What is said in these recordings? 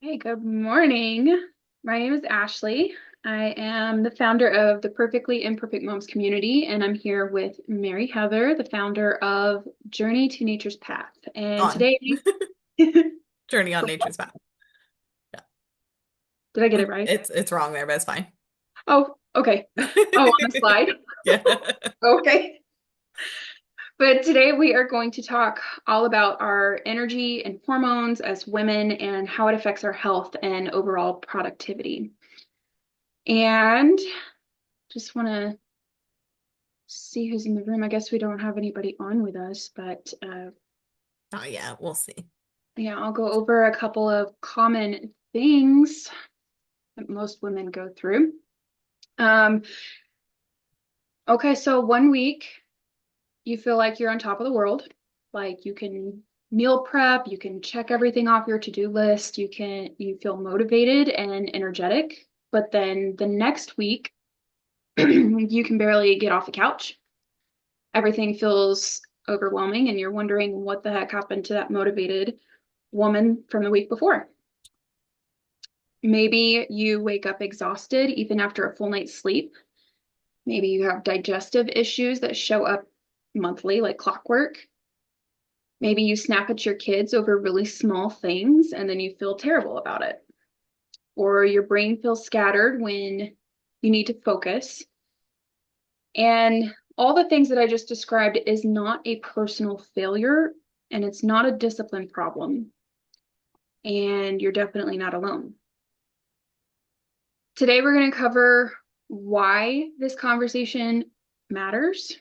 Hey, good morning. My name is Ashley. I am the founder of the Perfectly Imperfect Moms community, and I'm here with Mary Heather, the founder of Journey to Nature's Path. And On today, Journey on Nature's Path. Yeah. did I get it right? It's wrong there, but it's fine. Oh, okay. Oh, on the slide. Yeah. Okay. But today we are going to talk all about our energy and hormones as women and how it affects our health and overall productivity. And just want to see who's in the room. I guess we don't have anybody on with us, but Oh yeah, we'll see. yeah, I'll go over a couple of common things that most women go through. Um, okay, so one week you feel like you're on top of the world, like you can meal prep, you can check everything off your to-do list, you feel motivated and energetic, but then the next week you can barely get off the couch. Everything feels overwhelming and you're wondering what the heck happened to that motivated woman from the week before. Maybe you wake up exhausted even after a full night's sleep. Maybe you have digestive issues that show up monthly like clockwork. Maybe you snap at your kids over really small things and then you feel terrible about it. Or your brain feels scattered when you need to focus. And all the things that I just described is not a personal failure and it's not a discipline problem. And you're definitely not alone. Today, we're going to cover why this conversation matters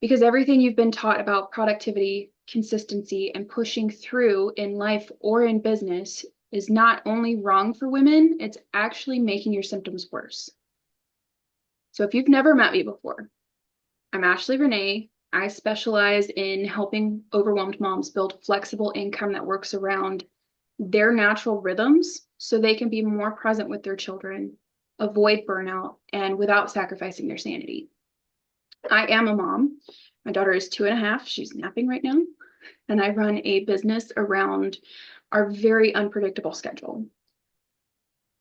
because everything you've been taught about productivity, consistency, and pushing through in life or in business is not only wrong for women, it's actually making your symptoms worse. So, if you've never met me before, I'm Ashley Renee. I specialize in helping overwhelmed moms build flexible income that works around their natural rhythms so they can be more present with their children, avoid burnout, and without sacrificing their sanity. I am a mom. My daughter is 2.5. She's napping right now. And I run a business around our very unpredictable schedule.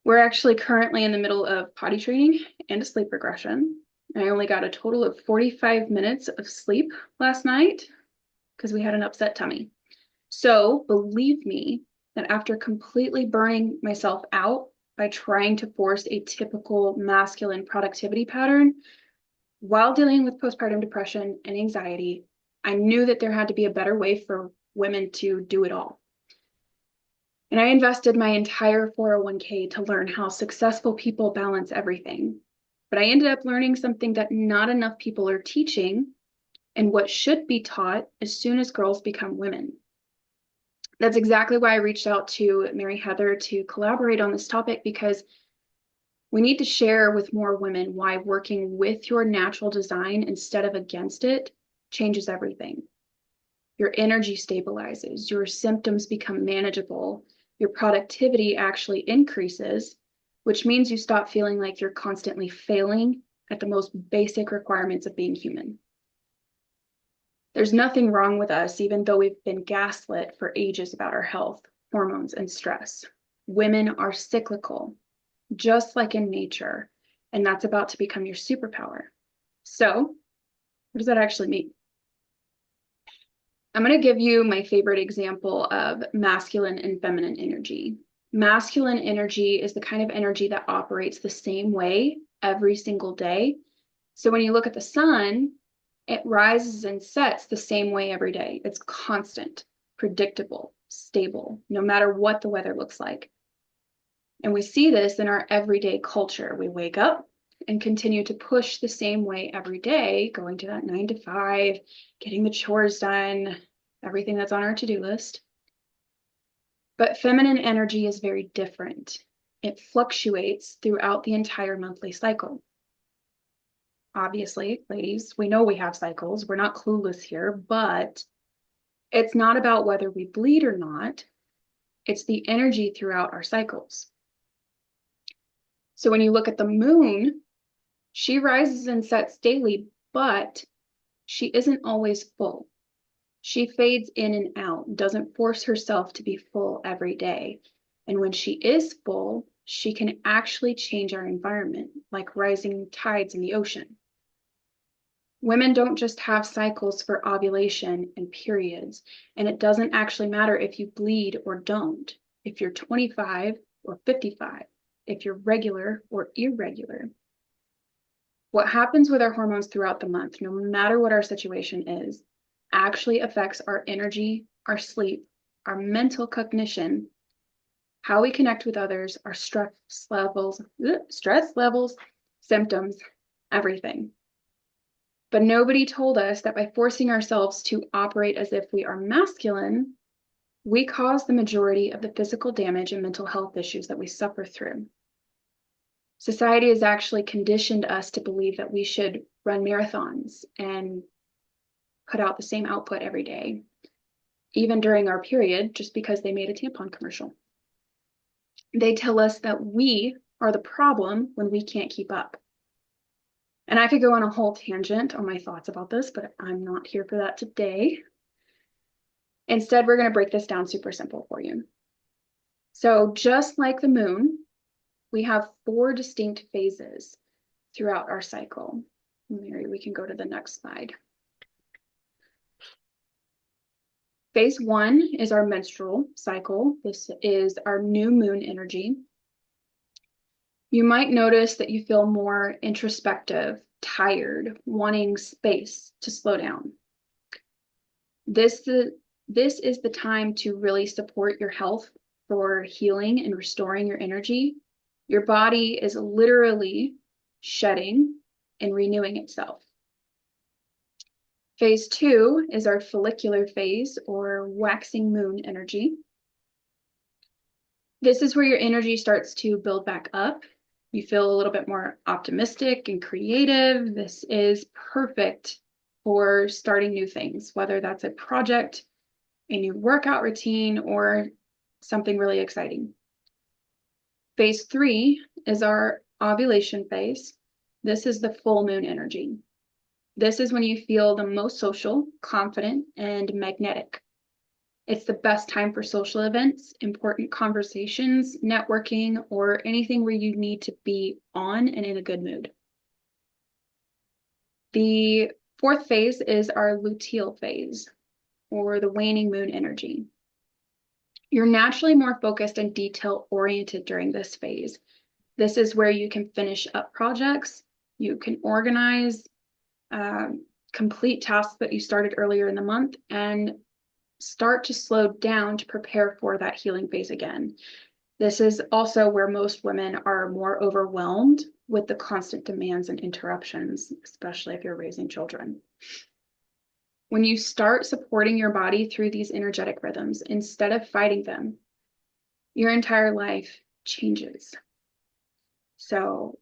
We're actually currently in the middle of potty training and a sleep regression. I only got a total of 45 minutes of sleep last night because we had an upset tummy. So believe me that after completely burning myself out by trying to force a typical masculine productivity pattern while dealing with postpartum depression and anxiety, I knew that there had to be a better way for women to do it all. And I invested my entire 401k to learn how successful people balance everything. But I ended up learning something that not enough people are teaching and what should be taught as soon as girls become women. That's exactly why I reached out to Mary Heather to collaborate on this topic because we need to share with more women why working with your natural design instead of against it changes everything. Your energy stabilizes, your symptoms become manageable, your productivity actually increases, which means you stop feeling like you're constantly failing at the most basic requirements of being human. There's nothing wrong with us, even though we've been gaslit for ages about our health, hormones, and stress. Women are cyclical, just like in nature, and that's about to become your superpower. So, what does that actually mean? I'm going to give you my favorite example of masculine and feminine energy. Masculine energy is the kind of energy that operates the same way every single day. So when you look at the sun, it rises and sets the same way every day. It's constant, predictable, stable, no matter what the weather looks like. And we see this in our everyday culture. We wake up and continue to push the same way every day, going to that 9 to 5, getting the chores done, everything that's on our to-do list. But feminine energy is very different. It fluctuates throughout the entire monthly cycle. Obviously, ladies, we know we have cycles. We're not clueless here, but it's not about whether we bleed or not. It's the energy throughout our cycles. So when you look at the moon, she rises and sets daily, but she isn't always full. She fades in and out, doesn't force herself to be full every day. And when she is full, she can actually change our environment, like rising tides in the ocean. Women don't just have cycles for ovulation and periods, and it doesn't actually matter if you bleed or don't, if you're 25 or 55, if you're regular or irregular. What happens with our hormones throughout the month, no matter what our situation is, actually affects our energy, our sleep, our mental cognition, how we connect with others, our stress levels, symptoms, everything. But nobody told us that by forcing ourselves to operate as if we are masculine, we cause the majority of the physical damage and mental health issues that we suffer through. Society has actually conditioned us to believe that we should run marathons and put out the same output every day, even during our period, just because they made a tampon commercial. They tell us that we are the problem when we can't keep up. And I could go on a whole tangent on my thoughts about this, but I'm not here for that today. Instead, we're going to break this down super simple for you. So just like the moon, we have 4 distinct phases throughout our cycle. Mary, we can go to the next slide. Phase 1 is our menstrual cycle. This is our new moon energy. You might notice that you feel more introspective, tired, wanting space to slow down. This is the time to really support your health for healing and restoring your energy. Your body is literally shedding and renewing itself. Phase 2 is our follicular phase or waxing moon energy. This is where your energy starts to build back up. You feel a little bit more optimistic and creative. This is perfect for starting new things, whether that's a project, a new workout routine, or something really exciting. Phase 3 is our ovulation phase. This is the full moon energy. This is when you feel the most social, confident, and magnetic. It's the best time for social events, important conversations, networking, or anything where you need to be on and in a good mood. The 4th phase is our luteal phase, or the waning moon energy. You're naturally more focused and detail-oriented during this phase. This is where you can finish up projects, you can organize, complete tasks that you started earlier in the month, and start to slow down to prepare for that healing phase again. This is also where most women are more overwhelmed with the constant demands and interruptions, especially if you're raising children. When you start supporting your body through these energetic rhythms instead of fighting them, your entire life changes. So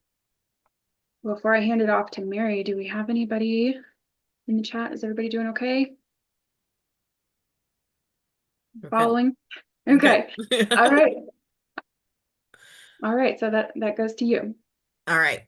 before I hand it off to Mary, do we have anybody in the chat? Is everybody doing okay? Okay. Following? Okay. Okay. All right. All right. So that goes to you. All right.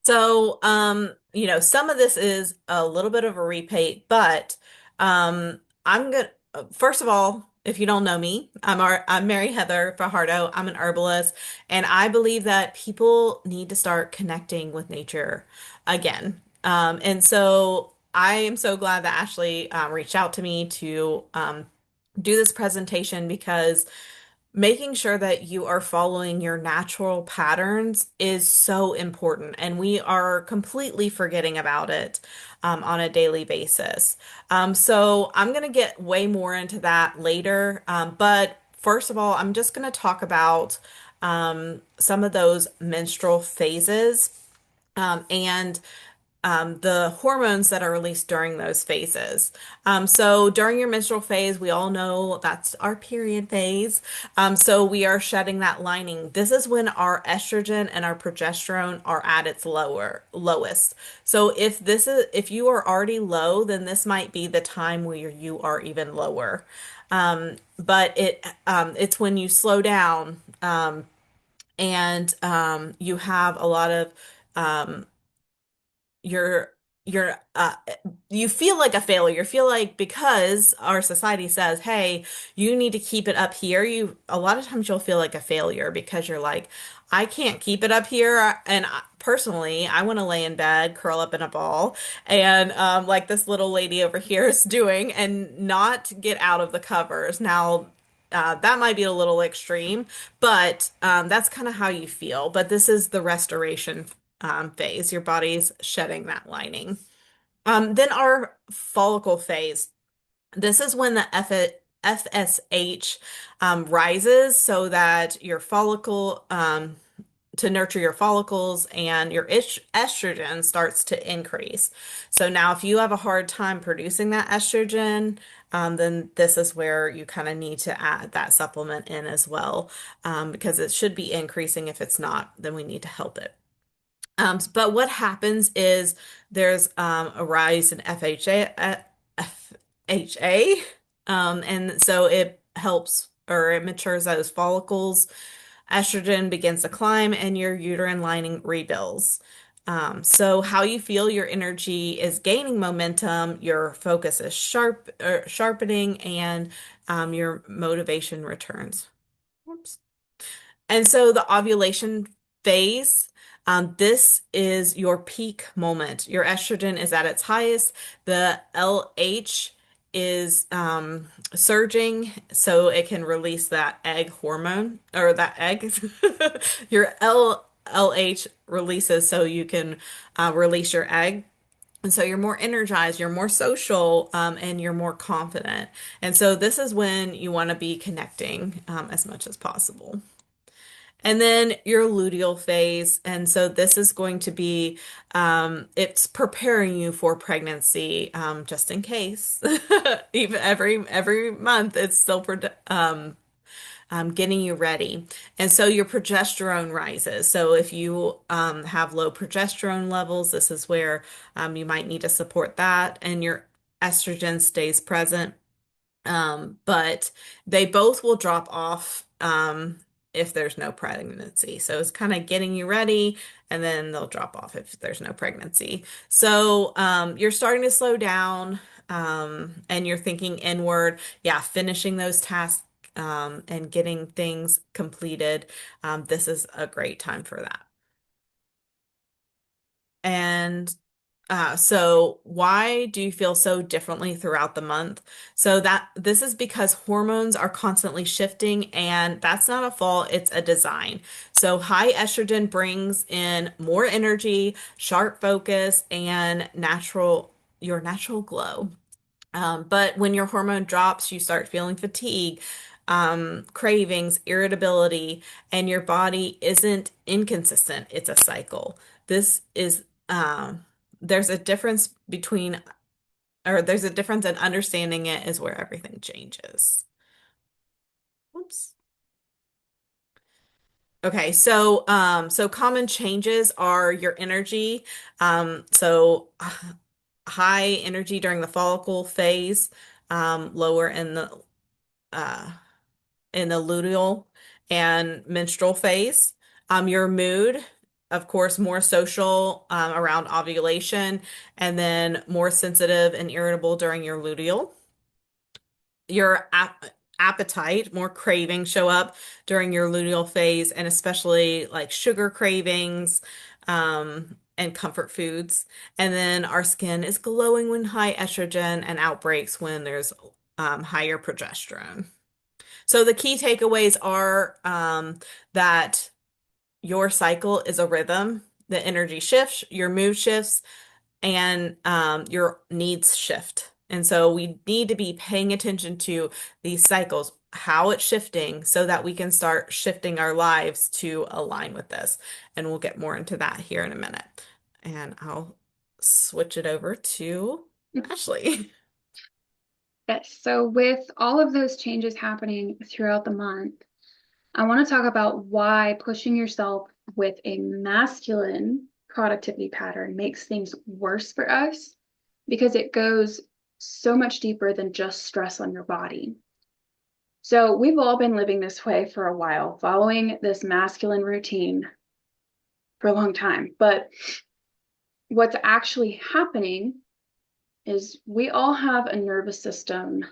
So, some of this is a little bit of a repeat, but I'm gonna first of all, if you don't know me, I'm Mary Heather Fajardo. I'm an herbalist, and I believe that people need to start connecting with nature again. And so I am so glad that Ashley reached out to me to do this presentation because making sure that you are following your natural patterns is so important, and we are completely forgetting about it on a daily basis. So I'm going to get way more into that later, but first of all, I'm just going to talk about some of those menstrual phases and the hormones that are released during those phases. So during your menstrual phase, we all know that's our period phase. So we are shedding that lining. This is when our estrogen and our progesterone are at its lowest. So if you are already low, then this might be the time where you are even lower. But it's when you slow down and you have a lot of um, your you feel like a failure. You feel like because our society says, "Hey, you need to keep it up here." A lot of times you'll feel like a failure because you're like, "I can't keep it up here." And personally, I want to lay in bed, curl up in a ball, and like this little lady over here is doing, and not get out of the covers. Now, that might be a little extreme, but that's kind of how you feel. But this is the restoration phase. Your body's shedding that lining. Then our follicle phase. This is when the FSH rises so that your follicle, to nurture your follicles and your estrogen starts to increase. So now, if you have a hard time producing that estrogen, then this is where you kind of need to add that supplement in as well, because it should be increasing. If it's not, then we need to help it. But what happens is there's a rise in FHA, and so it helps or it matures those follicles. Estrogen begins to climb, and your uterine lining rebuilds. So how you feel, your energy is gaining momentum, your focus is sharpening, and your motivation returns. Whoops. And so the ovulation phase, this is your peak moment. Your estrogen is at its highest. The LH is surging, so it can release that egg hormone or that egg. Your LH releases so you can release your egg. And so you're more energized, you're more social, and you're more confident. And so this is when you want to be connecting as much as possible. And then your luteal phase. And so this is going to be, it's preparing you for pregnancy, just in case. Even every month, it's still getting you ready. And so your progesterone rises. So if you have low progesterone levels, this is where you might need to support that. And your estrogen stays present, but they both will drop off if there's no pregnancy. So it's kind of getting you ready, and then they'll drop off if there's no pregnancy. So you're starting to slow down, and you're thinking inward. Yeah, finishing those tasks and getting things completed. This is a great time for that. And so why do you feel so differently throughout the month? So that this is because hormones are constantly shifting, and that's not a fault, it's a design. So high estrogen brings in more energy, sharp focus, and your natural glow. But when your hormone drops, you start feeling fatigue, cravings, irritability, and your body isn't inconsistent. It's a cycle. This is, there's a difference between, or there's a difference in understanding it is where everything changes. Whoops. Okay, so common changes are your energy. High energy during the follicle phase, lower uh, in the luteal and menstrual phase. Your mood, of course, more social around ovulation, and then more sensitive and irritable during your luteal. Your appetite, more cravings show up during your luteal phase, and especially like sugar cravings, and comfort foods. And then our skin is glowing when high estrogen and outbreaks when there's higher progesterone. So the key takeaways are that your cycle is a rhythm. The energy shifts, your mood shifts, and your needs shift. And so we need to be paying attention to these cycles, how it's shifting, so that we can start shifting our lives to align with this. And we'll get more into that here in a minute. And I'll switch it over to Ashley. Yes. So with all of those changes happening throughout the month, I want to talk about why pushing yourself with a masculine productivity pattern makes things worse for us, because it goes so much deeper than just stress on your body. So we've all been living this way for a while, following this masculine routine for a long time. But what's actually happening is we all have a nervous system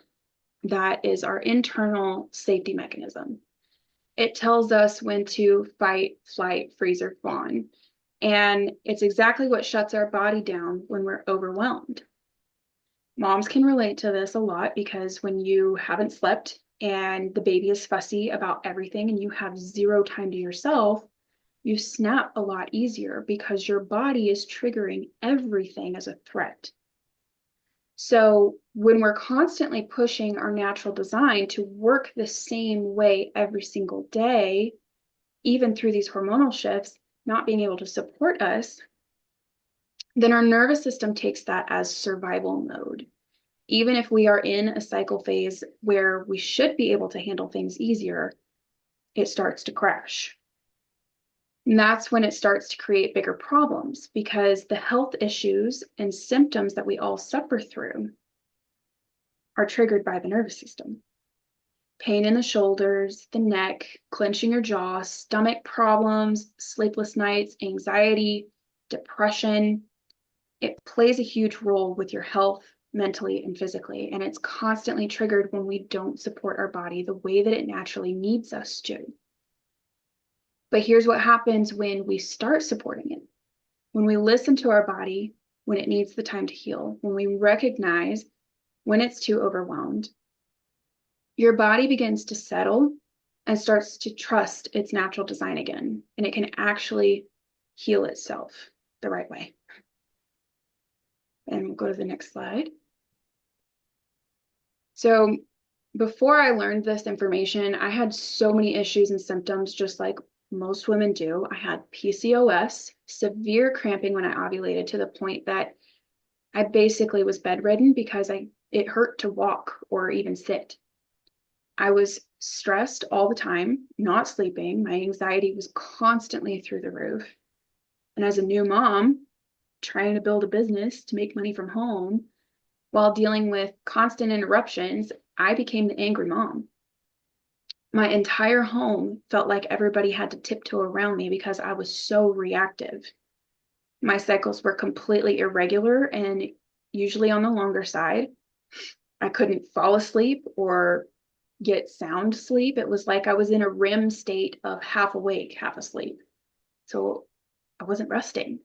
that is our internal safety mechanism. It tells us when to fight, flight, freeze, or fawn. And it's exactly what shuts our body down when we're overwhelmed. Moms can relate to this a lot because when you haven't slept and the baby is fussy about everything and you have zero time to yourself, you snap a lot easier because your body is triggering everything as a threat. So when we're constantly pushing our natural design to work the same way every single day, even through these hormonal shifts, not being able to support us, then our nervous system takes that as survival mode. Even if we are in a cycle phase where we should be able to handle things easier, it starts to crash. And that's when it starts to create bigger problems because the health issues and symptoms that we all suffer through are triggered by the nervous system. Pain in the shoulders, the neck, clenching your jaw, stomach problems, sleepless nights, anxiety, depression. It plays a huge role with your health mentally and physically. And it's constantly triggered when we don't support our body the way that it naturally needs us to. But here's what happens when we start supporting it. When we listen to our body when it needs the time to heal, when we recognize when it's too overwhelmed, your body begins to settle and starts to trust its natural design again, and it can actually heal itself the right way. And we'll go to the next slide. So before I learned this information, I had so many issues and symptoms, just like most women do. I had PCOS, severe cramping when I ovulated to the point that I basically was bedridden because it hurt to walk or even sit. I was stressed all the time, not sleeping. My anxiety was constantly through the roof. And as a new mom, trying to build a business to make money from home while dealing with constant interruptions, I became the angry mom. My entire home felt like everybody had to tiptoe around me because I was so reactive. My cycles were completely irregular and usually on the longer side. I couldn't fall asleep or get sound sleep. It was like I was in a REM state of half awake, half asleep. So I wasn't resting.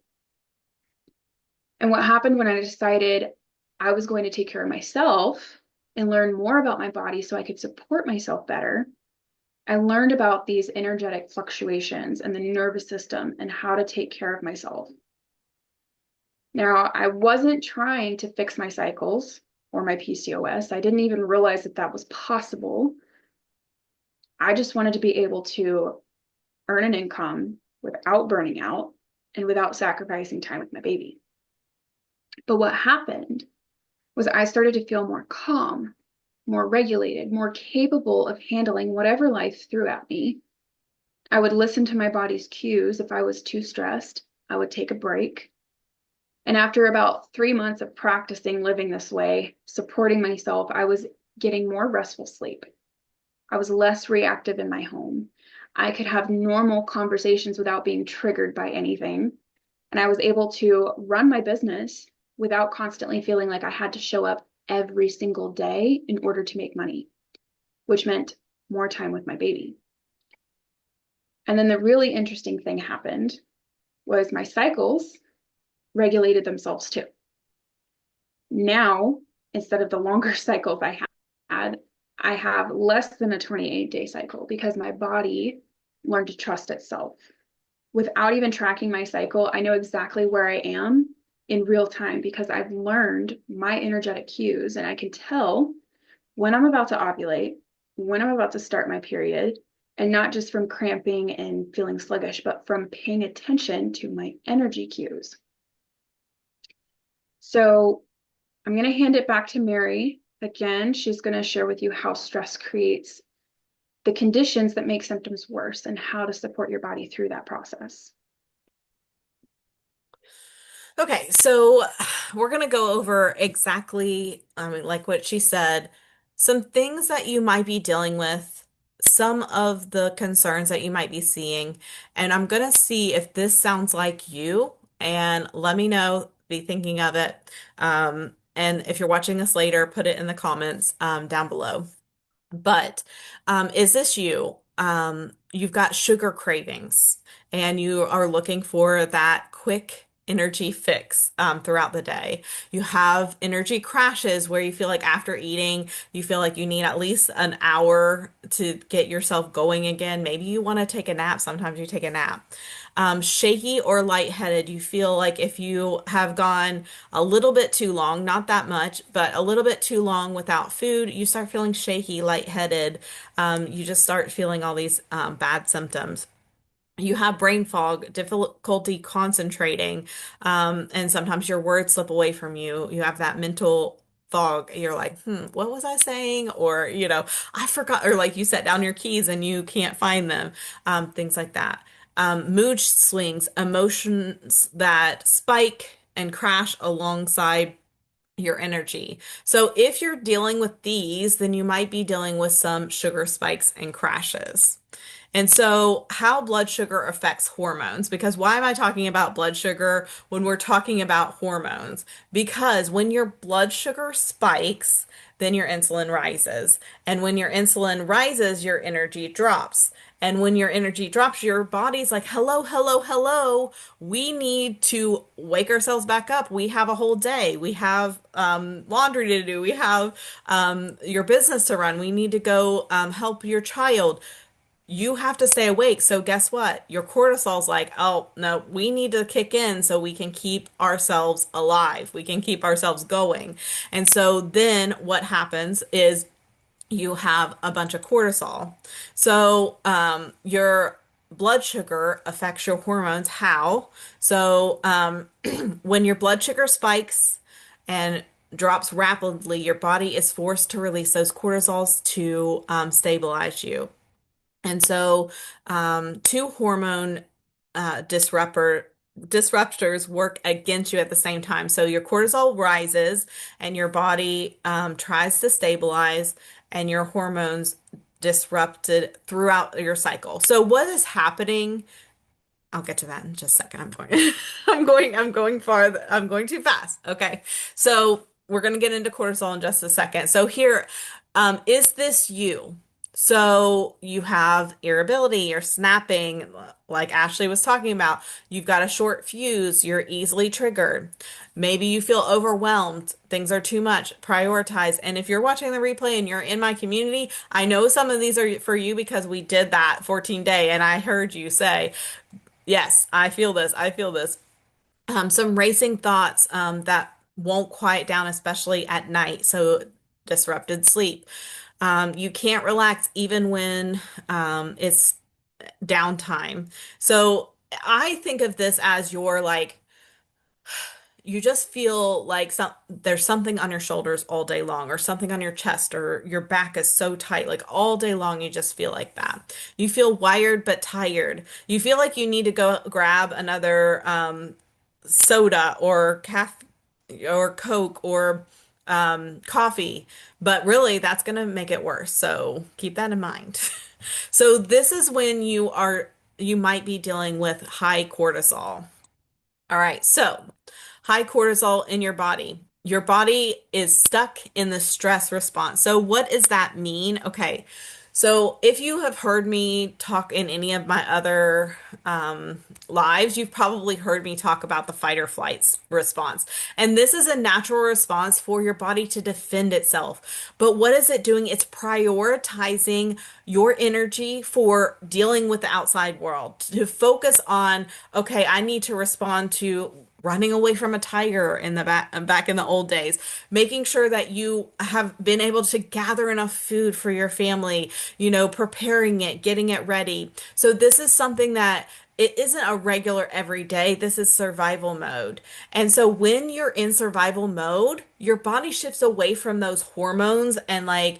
And what happened when I decided I was going to take care of myself and learn more about my body so I could support myself better, I learned about these energetic fluctuations and the nervous system and how to take care of myself. Now, I wasn't trying to fix my cycles or my PCOS. I didn't even realize that that was possible. I just wanted to be able to earn an income without burning out and without sacrificing time with my baby. But what happened was I started to feel more calm, more regulated, more capable of handling whatever life threw at me. I would listen to my body's cues. If I was too stressed, I would take a break. And after about 3 months of practicing living this way, supporting myself, I was getting more restful sleep. I was less reactive in my home. I could have normal conversations without being triggered by anything. And I was able to run my business without constantly feeling like I had to show up every single day in order to make money, which meant more time with my baby. And then the really interesting thing happened was my cycles regulated themselves too. Now, instead of the longer cycles had, I have less than a 28-day cycle because my body learned to trust itself. Without even tracking my cycle, I know exactly where I am in real time because I've learned my energetic cues and I can tell when I'm about to ovulate, when I'm about to start my period, and not just from cramping and feeling sluggish, but from paying attention to my energy cues. So I'm going to hand it back to Mary. Again, she's going to share with you how stress creates the conditions that make symptoms worse and how to support your body through that process. Okay, so we're going to go over exactly, like what she said, some things that you might be dealing with, some of the concerns that you might be seeing, and I'm going to see if this sounds like you and let me know. Be thinking of it. And if you're watching this later, put it in the comments down below. But is this you? You've got sugar cravings and you are looking for that quick energy fix throughout the day. You have energy crashes where you feel like after eating, you feel like you need at least an hour to get yourself going again. Maybe you want to take a nap. Sometimes you take a nap. Shaky or lightheaded, you feel like if you have gone a little bit too long, not that much, but a little bit too long without food, you start feeling shaky, lightheaded. You just start feeling all these bad symptoms. You have brain fog, difficulty concentrating, and sometimes your words slip away from you. You have that mental fog. You're like, what was I saying? Or, I forgot. Or like you set down your keys and you can't find them, things like that. Mood swings, emotions that spike and crash alongside your energy. So if you're dealing with these, then you might be dealing with some sugar spikes and crashes. And so, how blood sugar affects hormones. Because why am I talking about blood sugar when we're talking about hormones? Because when your blood sugar spikes, then your insulin rises. And when your insulin rises, your energy drops. And when your energy drops, your body's like, hello, hello, hello. We need to wake ourselves back up. We have a whole day. We have laundry to do. We have your business to run. We need to go help your child. You have to stay awake. So guess what? Your cortisol's like, oh, no, we need to kick in so we can keep ourselves alive. We can keep ourselves going. And so then what happens is you have a bunch of cortisol. So your blood sugar affects your hormones. How? So when your blood sugar spikes and drops rapidly, your body is forced to release those cortisols to stabilize you. And so, two hormone disruptors work against you at the same time. So your cortisol rises, and your body tries to stabilize, and your hormones disrupted throughout your cycle. So what is happening? I'll get to that in just a second. I'm going too fast. Okay. So we're going to get into cortisol in just a second. So here, is this you? So you have irritability, you're snapping, like Ashley was talking about. You've got a short fuse, you're easily triggered. Maybe you feel overwhelmed, things are too much, prioritize. And if you're watching the replay and you're in my community, I know some of these are for you because we did that 14 day and I heard you say, yes, I feel this. I feel this. Some racing thoughts that won't quiet down, especially at night. So disrupted sleep. You can't relax even when it's downtime. So I think of this as your like you just feel like there's something on your shoulders all day long or something on your chest or your back is so tight like all day long you just feel like that. You feel wired but tired. You feel like you need to go grab another soda or caffeine or Coke or coffee, but really that's going to make it worse. So keep that in mind. So this is when you might be dealing with high cortisol. All right, so high cortisol in your body. Your body is stuck in the stress response. So, what does that mean? Okay, so if you have heard me talk in any of my other lives, you've probably heard me talk about the fight or flight response. And this is a natural response for your body to defend itself. But what is it doing? It's prioritizing your energy for dealing with the outside world to focus on, okay, I need to respond to running away from a tiger in the back in the old days, making sure that you have been able to gather enough food for your family, preparing it, getting it ready. So this is something that it isn't a regular everyday. This is survival mode. And so when you're in survival mode, your body shifts away from those hormones and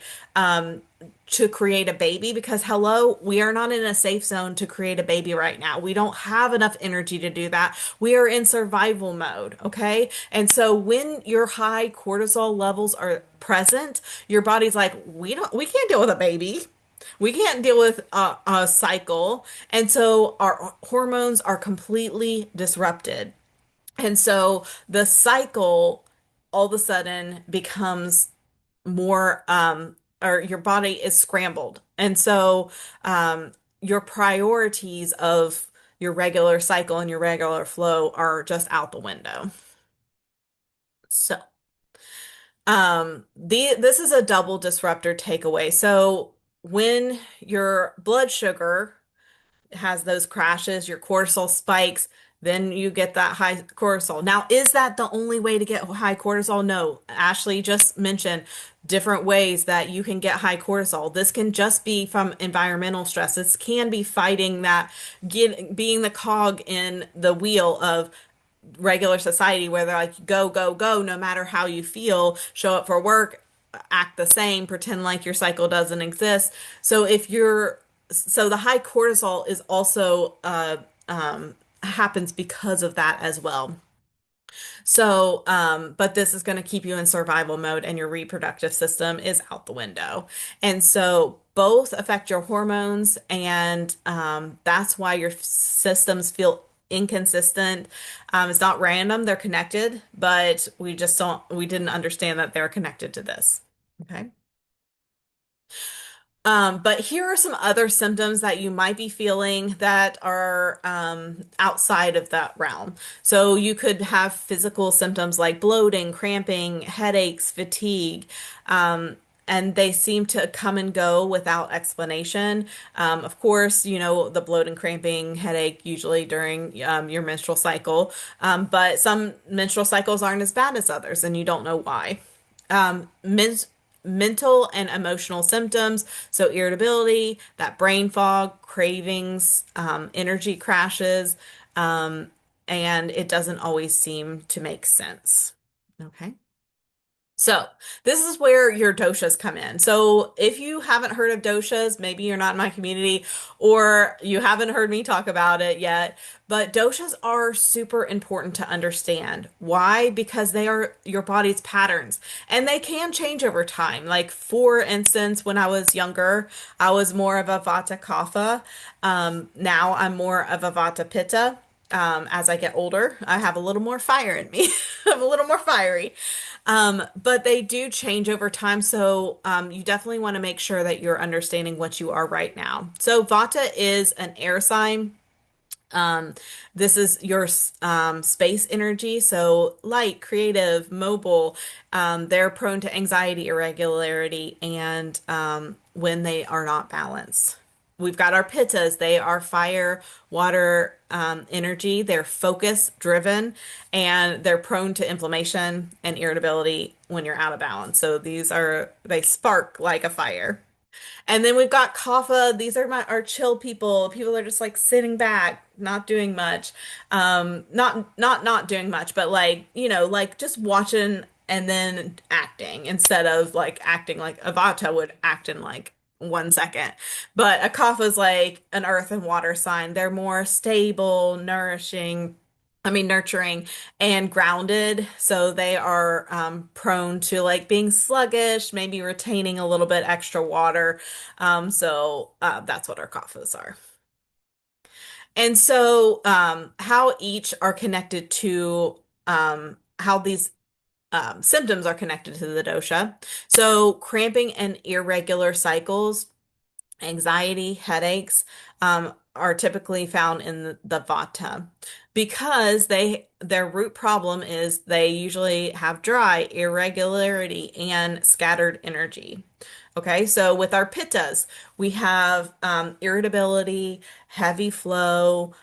to create a baby because hello, we are not in a safe zone to create a baby right now. We don't have enough energy to do that. We are in survival mode, okay? And so when your high cortisol levels are present, your body's like, we can't deal with a baby. We can't deal with a cycle. And so our hormones are completely disrupted. And so the cycle all of a sudden becomes more, or your body is scrambled. And so your priorities of your regular cycle and your regular flow are just out the window. So, this is a double disruptor takeaway. So when your blood sugar has those crashes, your cortisol spikes, then you get that high cortisol. Now, is that the only way to get high cortisol? No. Ashley just mentioned different ways that you can get high cortisol. This can just be from environmental stress. This can be fighting that, being the cog in the wheel of regular society where they're like, go, go, go, no matter how you feel, show up for work, act the same, pretend like your cycle doesn't exist. So so the high cortisol is also, happens because of that as well. So, but this is going to keep you in survival mode and your reproductive system is out the window. And so both affect your hormones, and that's why your systems feel inconsistent. It's not random, they're connected, but we didn't understand that they're connected to this. Okay. But here are some other symptoms that you might be feeling that are outside of that realm. So you could have physical symptoms like bloating, cramping, headaches, fatigue, and they seem to come and go without explanation. Of course, the bloating, cramping, headache usually during your menstrual cycle, but some menstrual cycles aren't as bad as others, and you don't know why. Mental and emotional symptoms, so irritability, that brain fog, cravings, energy crashes, um, and it doesn't always seem to make sense. Okay. So, this is where your doshas come in. So, if you haven't heard of doshas, maybe you're not in my community or you haven't heard me talk about it yet, but doshas are super important to understand. Why? Because they are your body's patterns and they can change over time. Like, for instance, when I was younger, I was more of a vata kapha. Now I'm more of a vata pitta. As I get older, I have a little more fire in me. I'm a little more fiery. But they do change over time. So you definitely want to make sure that you're understanding what you are right now. So Vata is an air sign. Um, this is your space energy. So light, creative, mobile. They're prone to anxiety, irregularity, and when they are not balanced. We've got our pittas. They are fire, water, energy. They're focus driven and they're prone to inflammation and irritability when you're out of balance. So they spark like a fire. And then we've got Kapha. These are our chill people. People are just like sitting back, not doing much. Not doing much, but like, like just watching and then acting instead of like acting like Avata would act in like 1 second. But a Kapha is like an earth and water sign. They're more stable, nurturing and grounded. So they are prone to like being sluggish, maybe retaining a little bit extra water. So that's what our kaphas are. And so how each are connected to how these symptoms are connected to the dosha. So cramping and irregular cycles, anxiety, headaches, are typically found in the vata because their root problem is they usually have dry, irregularity, and scattered energy. Okay, so with our pittas, we have irritability, heavy flow,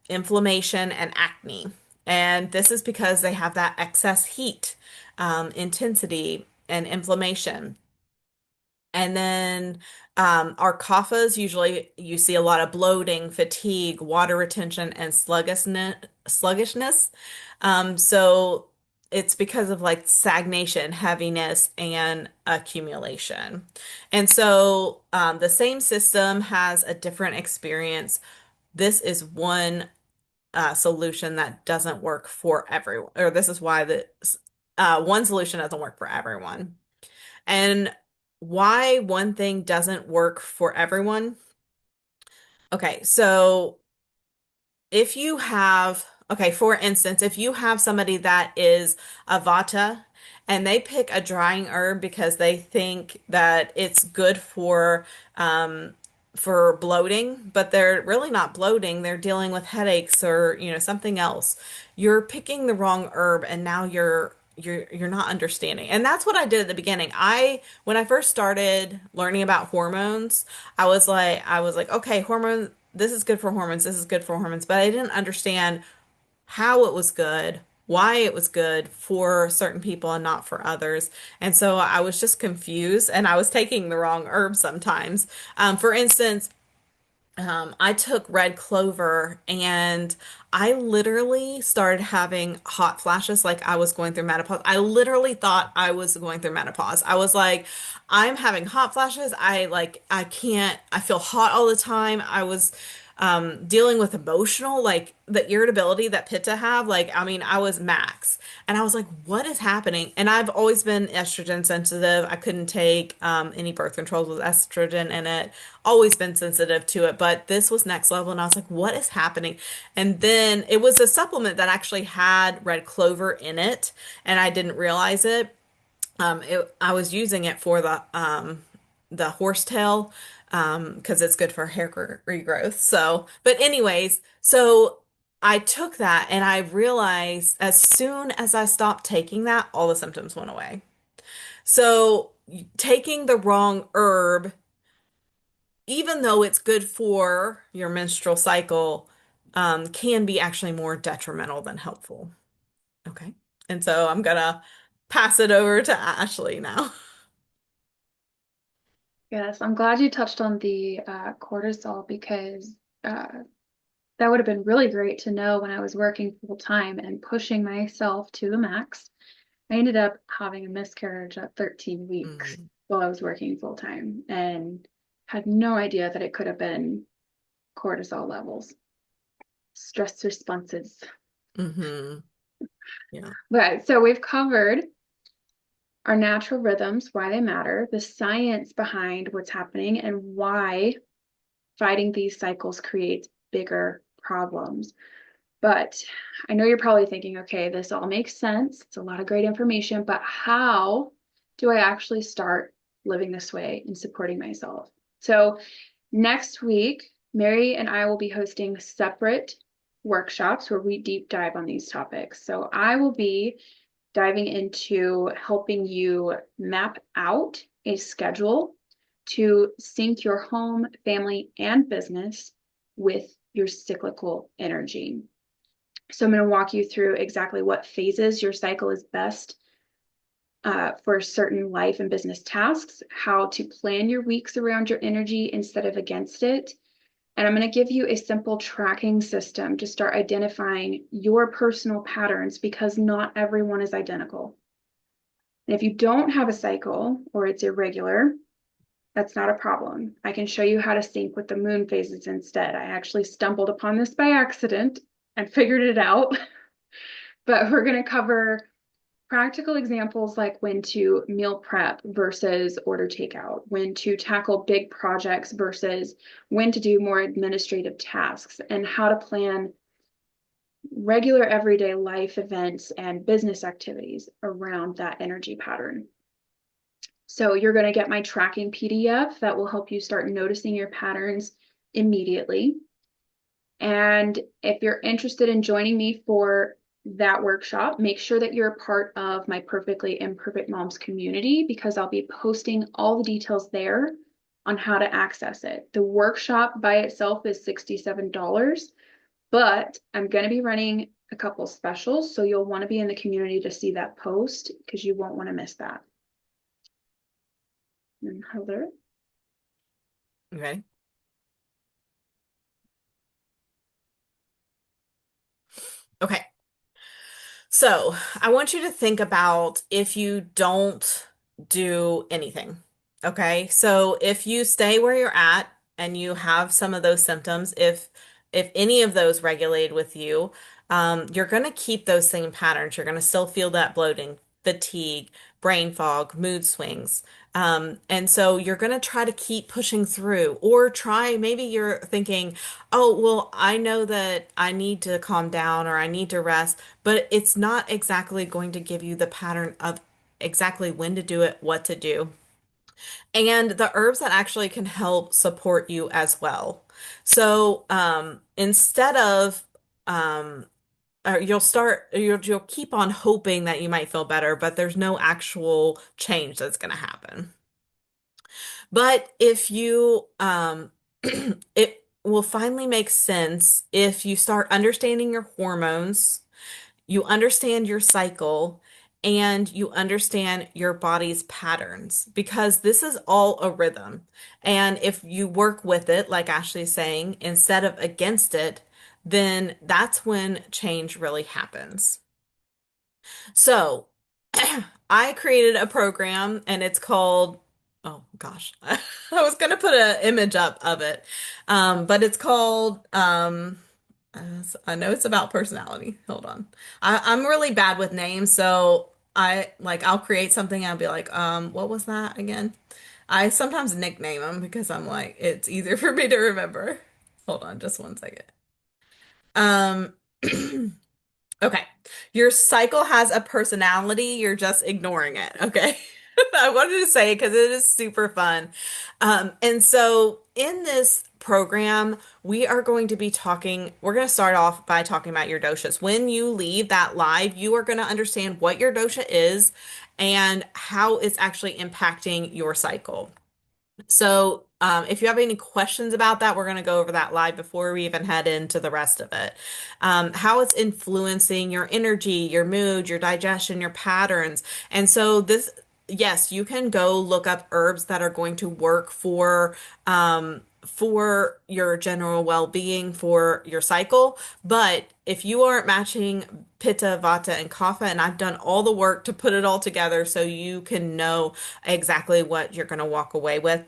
inflammation, and acne. And this is because they have that excess heat, intensity, and inflammation. And then our kaphas, usually you see a lot of bloating, fatigue, water retention, and sluggishness. So it's because of like stagnation, heaviness, and accumulation. And so the same system has a different experience. This is one solution that doesn't work for everyone, or this is why the one solution doesn't work for everyone. And why one thing doesn't work for everyone. Okay, so if you have Okay, for instance, if you have somebody that is a Vata and they pick a drying herb because they think that it's good um, for bloating, but they're really not bloating, they're dealing with headaches or, something else. You're picking the wrong herb and now you're not understanding. And that's what I did at the beginning. When I first started learning about hormones, I was like, okay, hormone, this is good for hormones, this is good for hormones, but I didn't understand how it was good, why it was good for certain people and not for others. And so I was just confused and I was taking the wrong herb sometimes. For instance, I took red clover and I literally started having hot flashes like I was going through menopause. I literally thought I was going through menopause. I was like, I'm having hot flashes. I can't, I feel hot all the time. I was dealing with emotional, like the irritability that Pitta have. Like, I mean, I was max. And I was like, what is happening? And I've always been estrogen sensitive. I couldn't take any birth controls with estrogen in it. Always been sensitive to it, but this was next level. And I was like, what is happening? And then it was a supplement that actually had red clover in it, and I didn't realize it. I was using it for the horsetail because it's good for hair regrowth. So, but anyways, so I took that and I realized as soon as I stopped taking that, all the symptoms went away. So, taking the wrong herb, even though it's good for your menstrual cycle, can be actually more detrimental than helpful. Okay. And so I'm gonna pass it over to Ashley now. Yes, I'm glad you touched on the cortisol because uh, that would have been really great to know when I was working full time and pushing myself to the max. I ended up having a miscarriage at 13 weeks Mm, while I was working full time and had no idea that it could have been cortisol levels, stress responses. hmm. Yeah. But so we've covered our natural rhythms, why they matter, the science behind what's happening, and why fighting these cycles creates bigger problems. But I know you're probably thinking, okay, this all makes sense. It's a lot of great information, but how do I actually start living this way and supporting myself? So next week, Mary and I will be hosting separate workshops where we deep dive on these topics. So I will be diving into helping you map out a schedule to sync your home, family, and business with your cyclical energy. So I'm going to walk you through exactly what phases your cycle is best for certain life and business tasks, how to plan your weeks around your energy instead of against it. And I'm going to give you a simple tracking system to start identifying your personal patterns because not everyone is identical. And if you don't have a cycle or it's irregular, that's not a problem. I can show you how to sync with the moon phases instead. I actually stumbled upon this by accident and figured it out. But we're going to cover practical examples like when to meal prep versus order takeout, when to tackle big projects versus when to do more administrative tasks, and how to plan regular everyday life events and business activities around that energy pattern. So you're going to get my tracking PDF that will help you start noticing your patterns immediately. And if you're interested in joining me for that workshop, make sure that you're a part of my Perfectly Imperfect Moms community because I'll be posting all the details there on how to access it. The workshop by itself is $67, but I'm going to be running a couple specials. So you'll want to be in the community to see that post because you won't want to miss that. And Heather. Okay. Okay. So I want you to think about if you don't do anything. Okay. So if you stay where you're at and you have some of those symptoms, if any of those regulate with you, you're going to keep those same patterns. You're going to still feel that bloating, fatigue, brain fog, mood swings. And so you're going to try to keep pushing through, or try, maybe you're thinking, oh, well, I know that I need to calm down or I need to rest, but it's not exactly going to give you the pattern of exactly when to do it, what to do, and the herbs that actually can help support you as well. So instead of um, or you'll keep on hoping that you might feel better, but there's no actual change that's going to happen. But if you it will finally make sense if you start understanding your hormones, you understand your cycle, and you understand your body's patterns, because this is all a rhythm. And if you work with it, like Ashley's saying, instead of against it, then that's when change really happens. So I created a program and it's called, oh gosh, I was gonna put an image up of it. But it's called, I know it's about personality. Hold on. I'm really bad with names, so I'll create something and I'll be like, what was that again? I sometimes nickname them because I'm like, it's easier for me to remember. Hold on, just one second. Um, Okay. Your cycle has a personality. You're just ignoring it. Okay. I wanted to say because it is super fun. And so in this program, we're going to start off by talking about your doshas. When you leave that live, you are going to understand what your dosha is and how it's actually impacting your cycle. So, if you have any questions about that, we're going to go over that live before we even head into the rest of it. How it's influencing your energy, your mood, your digestion, your patterns. And so yes, you can go look up herbs that are going to work for your general well-being, for your cycle. But if you aren't matching Pitta, Vata, and Kapha, and I've done all the work to put it all together so you can know exactly what you're going to walk away with.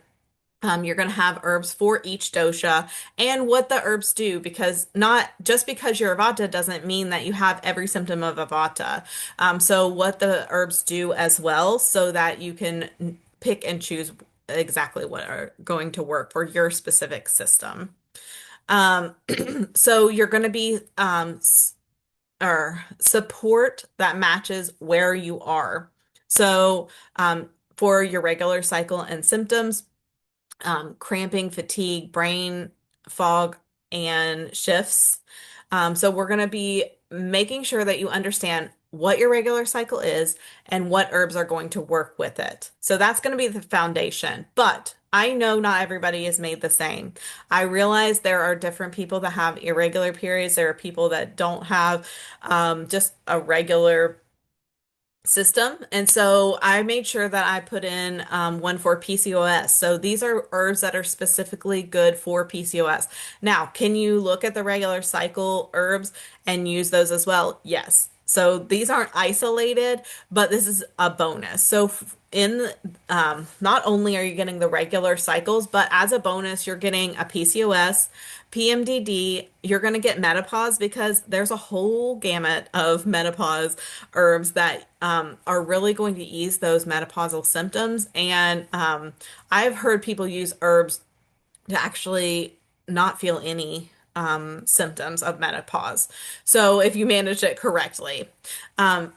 You're going to have herbs for each dosha and what the herbs do, because not just because you're a Vata doesn't mean that you have every symptom of a Vata. So what the herbs do as well, so that you can pick and choose exactly what are going to work for your specific system. Um, so you're going to be or support that matches where you are. So for your regular cycle and symptoms, cramping, fatigue, brain fog, and shifts. So we're going to be making sure that you understand what your regular cycle is and what herbs are going to work with it. So that's going to be the foundation. But I know not everybody is made the same. I realize there are different people that have irregular periods. There are people that don't have just a regular system. And so I made sure that I put in one for PCOS. So these are herbs that are specifically good for PCOS. Now, can you look at the regular cycle herbs and use those as well? Yes. So these aren't isolated, but this is a bonus. So in not only are you getting the regular cycles, but as a bonus, you're getting a PCOS, PMDD, you're going to get menopause, because there's a whole gamut of menopause herbs that are really going to ease those menopausal symptoms. And I've heard people use herbs to actually not feel any symptoms of menopause. So if you manage it correctly. Um,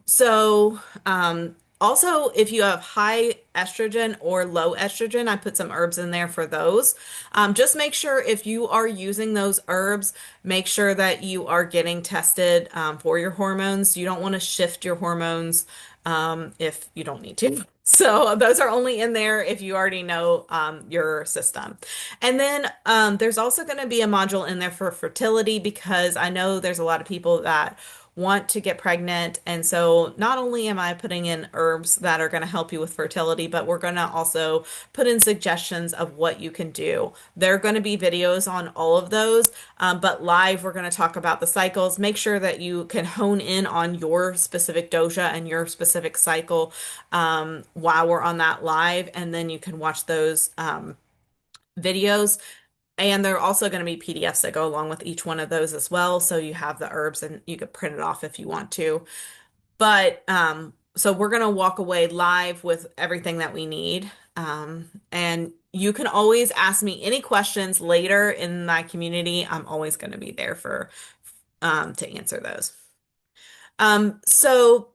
so, also, if you have high estrogen or low estrogen, I put some herbs in there for those. Just make sure if you are using those herbs, make sure that you are getting tested for your hormones. You don't want to shift your hormones if you don't need to. So those are only in there if you already know your system. And then there's also going to be a module in there for fertility, because I know there's a lot of people that want to get pregnant. And so not only am I putting in herbs that are going to help you with fertility, but we're going to also put in suggestions of what you can do. There are going to be videos on all of those, but live, we're going to talk about the cycles. Make sure that you can hone in on your specific dosha and your specific cycle while we're on that live, and then you can watch those videos. And there are also going to be PDFs that go along with each one of those as well. So you have the herbs and you could print it off if you want to. But so we're gonna walk away live with everything that we need. And you can always ask me any questions later in my community. I'm always gonna be there for to answer those. So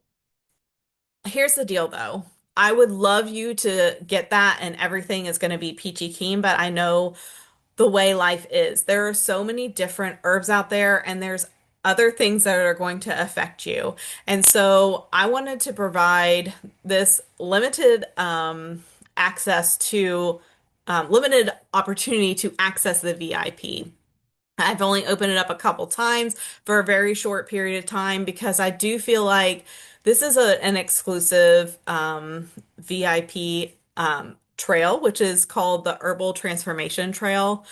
here's the deal though. I would love you to get that and everything is going to be peachy keen, but I know the way life is. There are so many different herbs out there, and there's other things that are going to affect you. And so I wanted to provide this limited access to limited opportunity to access the VIP. I've only opened it up a couple times for a very short period of time because I do feel like this is an exclusive VIP trail, which is called the Herbal Transformation Trail.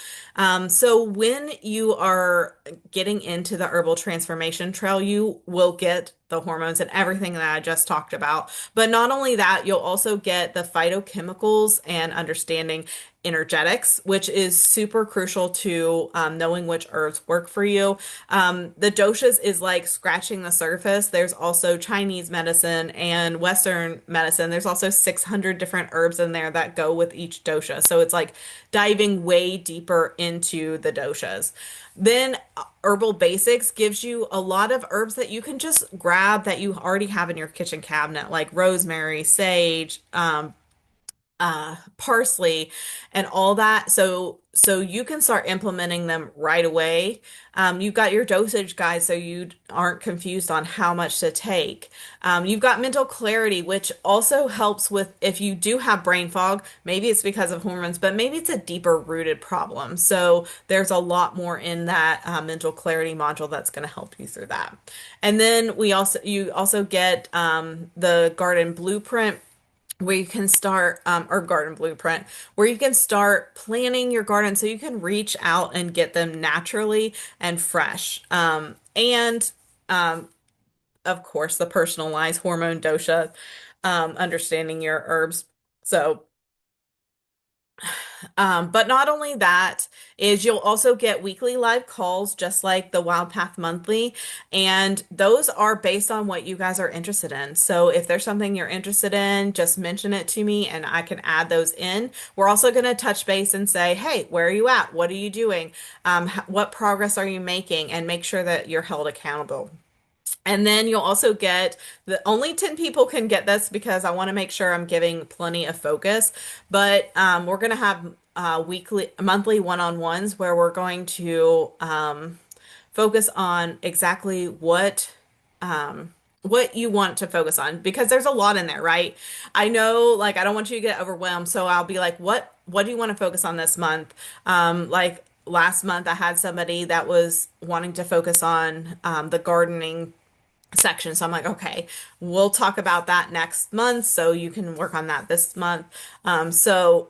So when you are getting into the Herbal Transformation Trail, you will get the hormones and everything that I just talked about. But not only that, you'll also get the phytochemicals and understanding energetics, which is super crucial to knowing which herbs work for you. The doshas is like scratching the surface. There's also Chinese medicine and Western medicine. There's also 600 different herbs in there that go with each dosha. So it's like diving way deeper into the doshas. Then Herbal Basics gives you a lot of herbs that you can just grab that you already have in your kitchen cabinet, like rosemary, sage, parsley and all that. So you can start implementing them right away. You've got your dosage guide so you aren't confused on how much to take. You've got mental clarity, which also helps with if you do have brain fog, maybe it's because of hormones, but maybe it's a deeper rooted problem. So there's a lot more in that mental clarity module that's going to help you through that. And then you also get the garden blueprint where you can start, or garden blueprint, where you can start planning your garden so you can reach out and get them naturally and fresh. And of course, the personalized hormone dosha, understanding your herbs. So but not only that is you'll also get weekly live calls just like the Wild Path Monthly, and those are based on what you guys are interested in. So if there's something you're interested in, just mention it to me and I can add those in. We're also going to touch base and say, hey, where are you at? What are you doing? What progress are you making? And make sure that you're held accountable. And then you'll also get the only 10 people can get this because I want to make sure I'm giving plenty of focus. But we're going to have monthly one-on-ones where we're going to focus on exactly what you want to focus on because there's a lot in there, right? I know, like, I don't want you to get overwhelmed, so I'll be like, what do you want to focus on this month? Like last month, I had somebody that was wanting to focus on the gardening section. So I'm like, okay, we'll talk about that next month so you can work on that this month. So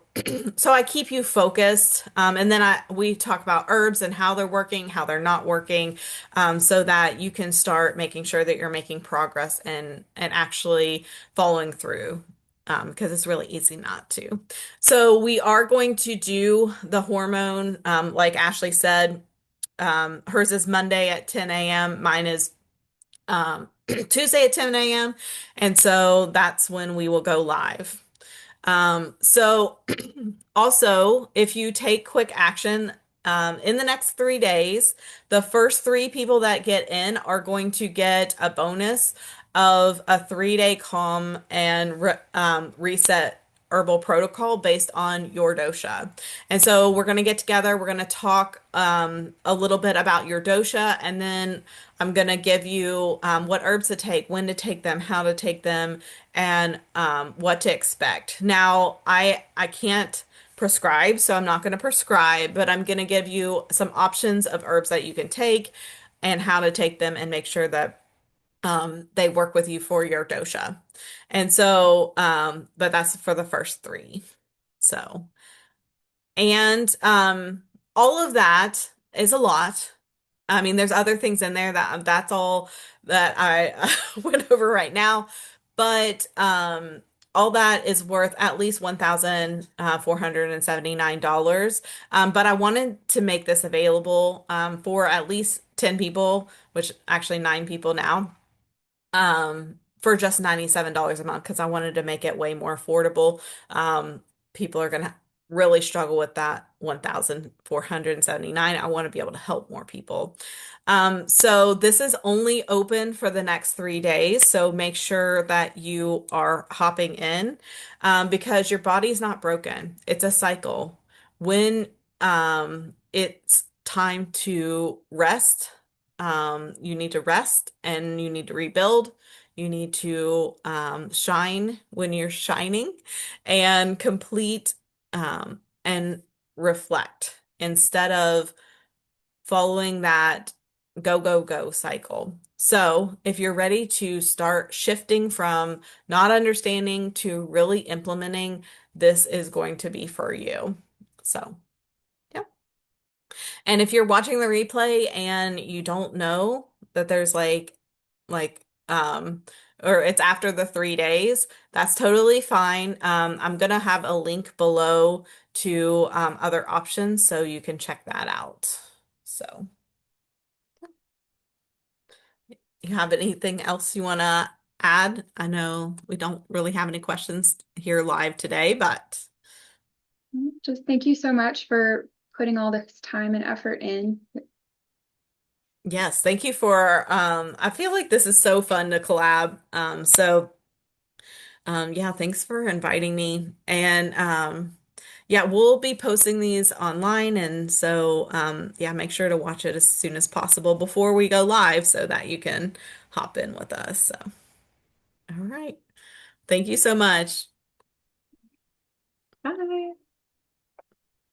so I keep you focused. And then we talk about herbs and how they're working, how they're not working, so that you can start making sure that you're making progress and actually following through. Because it's really easy not to. So we are going to do the hormone, like Ashley said. Hers is Monday at 10 a.m. Mine is Tuesday at 10 a.m. And so that's when we will go live. So also, if you take quick action in the next 3 days, the first three people that get in are going to get a bonus of a 3-day calm and reset herbal protocol based on your dosha. And so we're going to get together, we're going to talk a little bit about your dosha, and then I'm going to give you what herbs to take, when to take them, how to take them, and what to expect. Now, I can't prescribe, so I'm not going to prescribe, but I'm going to give you some options of herbs that you can take and how to take them and make sure that they work with you for your dosha. And so, but that's for the first three. So, and all of that is a lot. I mean, there's other things in there that's all that I went over right now, but all that is worth at least $1,479. But I wanted to make this available for at least 10 people, which actually 9 people now. for just $97 a month because I wanted to make it way more affordable. People are gonna really struggle with that 1,479. I want to be able to help more people. So this is only open for the next 3 days. So make sure that you are hopping in, because your body's not broken. It's a cycle. When it's time to rest, you need to rest and you need to rebuild. You need to shine when you're shining and complete and reflect instead of following that go, go, go cycle. So, if you're ready to start shifting from not understanding to really implementing, this is going to be for you. So, yeah. And if you're watching the replay and you don't know that there's like or it's after the 3 days, that's totally fine. I'm gonna have a link below to other options so you can check that out. So, you have anything else you want to add? I know we don't really have any questions here live today, but Just thank you so much for putting all this time and effort in. yes, thank you for I feel like this is so fun to collab. Yeah, thanks for inviting me. And yeah, we'll be posting these online and so yeah, make sure to watch it as soon as possible before we go live so that you can hop in with us. So, all right. Thank you so much. Bye.